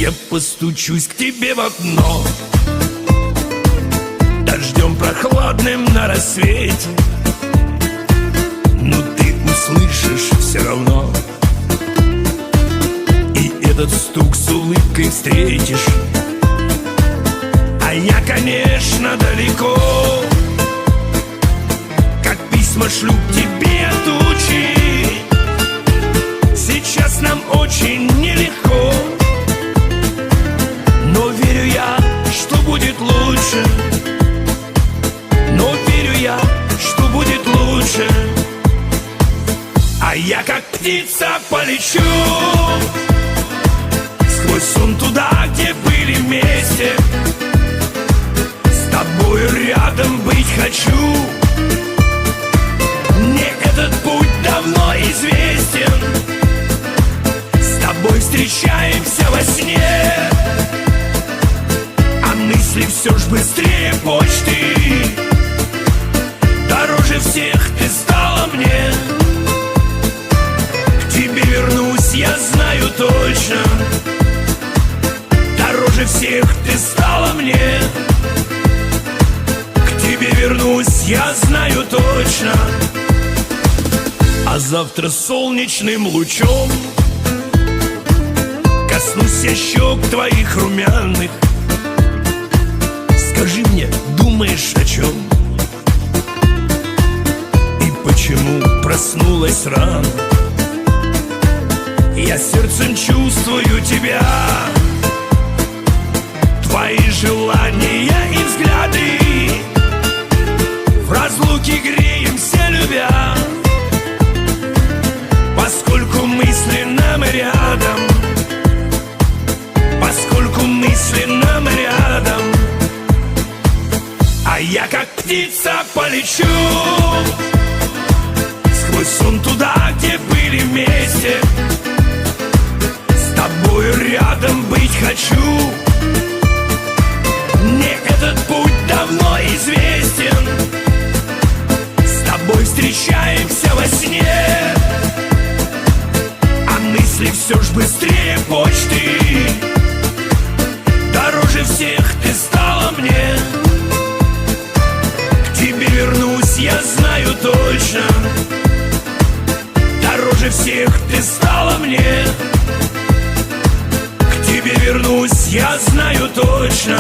Я постучусь к тебе в окно дождем прохладным на рассвете, но ты услышишь все равно, и этот стук с улыбкой встретишь. А я, конечно, далеко, как письма шлю к тебе тучи. Сейчас нам очень нелегко, но верю я, что будет лучше. Но верю я, что будет лучше. А я как птица полечу сквозь сон туда, где были вместе. С тобою рядом быть хочу. Мне этот путь давно известен. С тобой встречаемся во сне, а мысли все ж быстрее почты. Дороже всех ты стала мне. К тебе вернусь, я знаю точно. Дороже всех ты стала мне. К тебе вернусь, я знаю точно. А завтра солнечным лучом коснусь я щек твоих румяных. Скажи мне, думаешь о чем? И почему проснулась рано? Я сердцем чувствую тебя, твои желания и взгляды. В разлуке греемся, любя, поскольку мысленно мы рядом. Поскольку мысленно мы рядом. А я как птица полечу сквозь сон туда, где были вместе. С тобою рядом быть хочу. Мне этот путь давно известен. С тобой встречаемся во сне, а мысли все ж быстрее почты. Дороже всех ты стала мне. К тебе вернусь, я знаю точно. Дороже всех ты стала мне. К тебе вернусь, я знаю точно.